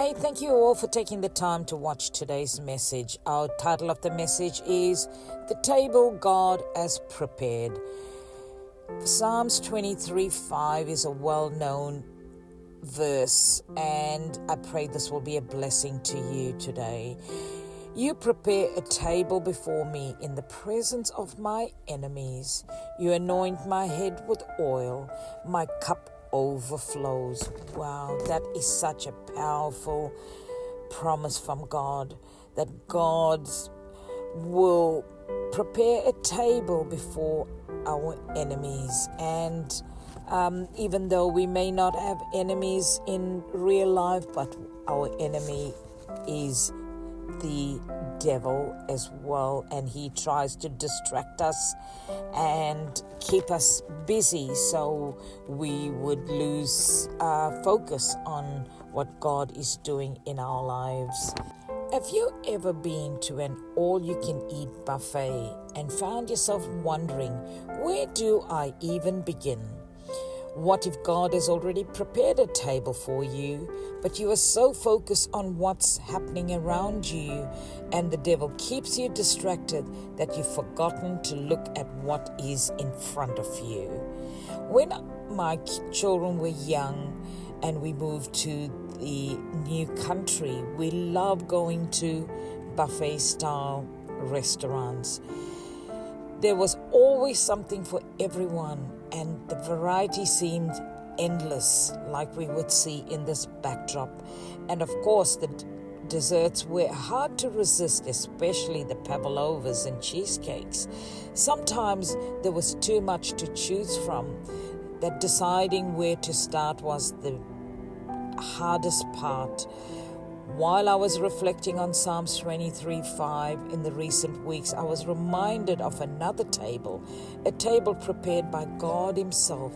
Hey, thank you all for taking the time to watch today's message. Our title of the message is The Table God Has Prepared. Psalms 23:5 is a well-known verse, and I pray this will be a blessing to you today. You prepare a table before me in the presence of my enemies. You anoint my head with oil. My cup overflows. Wow, that is such a powerful promise from God, that God will prepare a table before our enemies. And even though we may not have enemies in real life, but our enemy is the devil as well, and he tries to distract us and keep us busy so we would lose focus on what God is doing in our lives. Have you ever been to an all-you-can-eat buffet and found yourself wondering, where do I even begin? What if God has already prepared a table for you, but you are so focused on what's happening around you and the devil keeps you distracted that you've forgotten to look at what is in front of you? When my children were young and we moved to the new country, we loved going to buffet-style restaurants. There was always something for everyone, and the variety seemed endless, like we would see in this backdrop. And of course, the desserts were hard to resist, especially the pavlovas and cheesecakes. Sometimes there was too much to choose from, that deciding where to start was the hardest part. While I was reflecting on Psalms 23:5 in the recent weeks, I was reminded of another table, a table prepared by God Himself.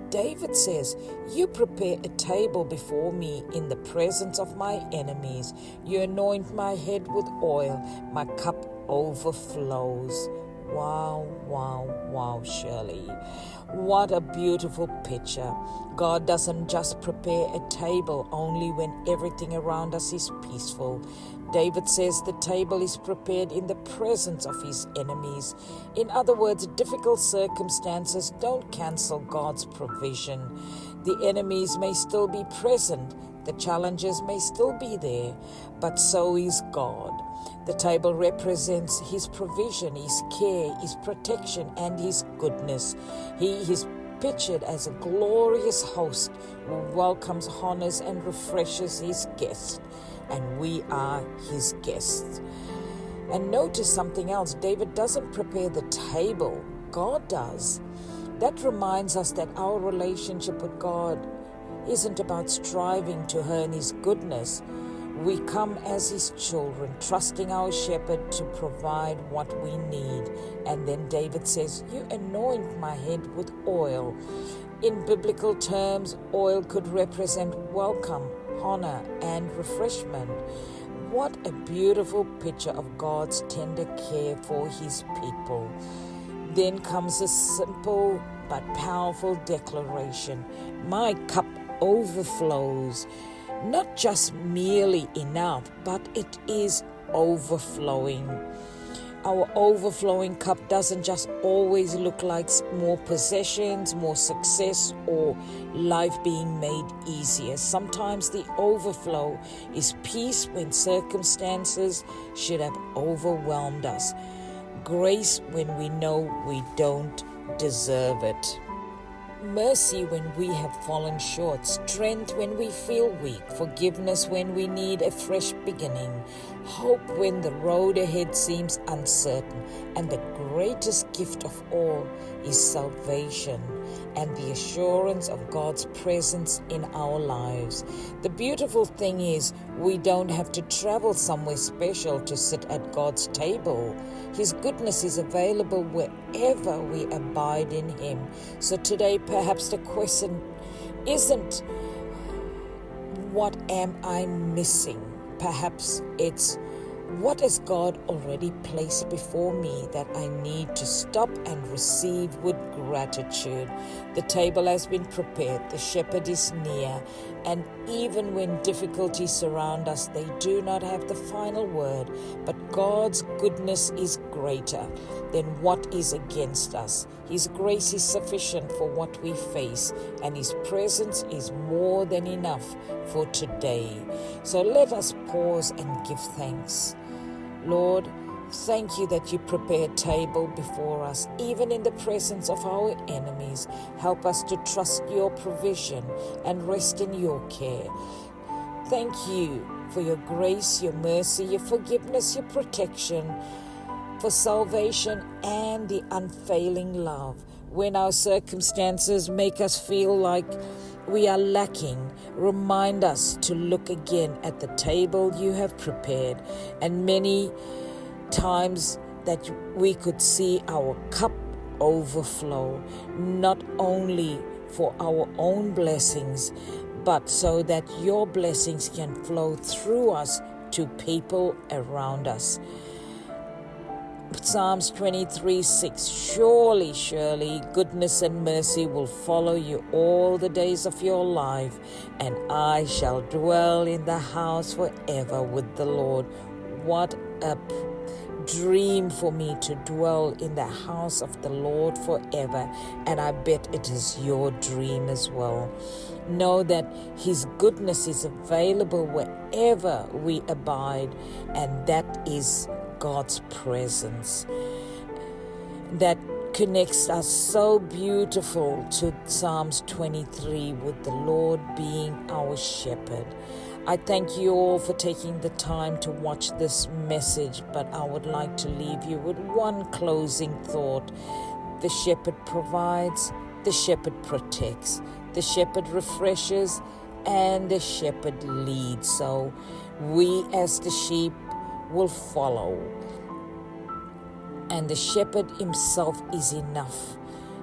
David says, "You prepare a table before me in the presence of my enemies. You anoint my head with oil. My cup overflows." Wow, wow, wow, Shirley. What a beautiful picture. God doesn't just prepare a table only when everything around us is peaceful. David says the table is prepared in the presence of his enemies. In other words, difficult circumstances don't cancel God's provision. The enemies may still be present, the challenges may still be there, but so is God. The table represents His provision, His care, His protection, and His goodness. He is pictured as a glorious host who welcomes, honors, and refreshes His guests, and we are His guests. And notice something else. David doesn't prepare the table, God does. That reminds us that our relationship with God isn't about striving to earn His goodness. We come as His children, trusting our shepherd to provide what we need. And then David says, "You anoint my head with oil." In biblical terms, oil could represent welcome, honor, and refreshment. What a beautiful picture of God's tender care for His people. Then comes a simple but powerful declaration. My cup overflows. Not just merely enough, but it is overflowing. Our overflowing cup doesn't just always look like more possessions, more success, or life being made easier. Sometimes the overflow is peace when circumstances should have overwhelmed us. Grace when we know we don't deserve it. Mercy when we have fallen short, strength when we feel weak, forgiveness when we need a fresh beginning, hope when the road ahead seems uncertain, and the greatest gift of all is salvation and the assurance of God's presence in our lives. The beautiful thing is, we don't have to travel somewhere special to sit at God's table. His goodness is available wherever we abide in Him. So today, perhaps the question isn't, what am I missing? Perhaps it's, what has God already placed before me that I need to stop and receive with gratitude? The table has been prepared, the shepherd is near, And even when difficulties surround us, they do not have the final word. But God's goodness is greater than what is against us. His grace is sufficient for what we face, and His presence is more than enough for today. So let us pause and give thanks. Lord, thank you that you prepare a table before us, even in the presence of our enemies. Help us to trust your provision and rest in your care. Thank you for your grace, your mercy, your forgiveness, your protection, for salvation and the unfailing love. When our circumstances make us feel like we are lacking, remind us to look again at the table you have prepared. And many times that we could see our cup overflow, not only for our own blessings, but so that your blessings can flow through us to people around us. Psalms 23:6, surely, goodness and mercy will follow you all the days of your life, and I shall dwell in the house forever with the Lord. What a dream for me to dwell in the house of the Lord forever, and I bet it is your dream as well. Know that His goodness is available wherever we abide, and that is God's presence. That connects us so beautiful to Psalms 23, with the Lord being our shepherd. I thank you all for taking the time to watch this message, but I would like to leave you with one closing thought. The shepherd provides, the shepherd protects, the shepherd refreshes, and the shepherd leads. So we as the sheep will follow. And the shepherd himself is enough.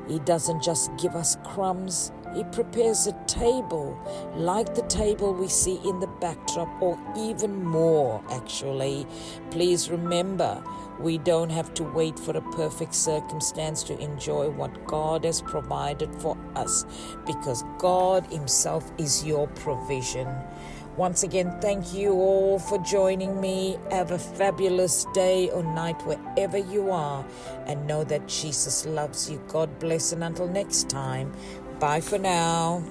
He doesn't just give us crumbs. He prepares a table, like the table we see in the backdrop, or even more actually. Please remember, we don't have to wait for a perfect circumstance to enjoy what God has provided for us, because God Himself is your provision. Once again, thank you all for joining me. Have a fabulous day or night wherever you are, and know that Jesus loves you. God bless, and until next time, bye for now.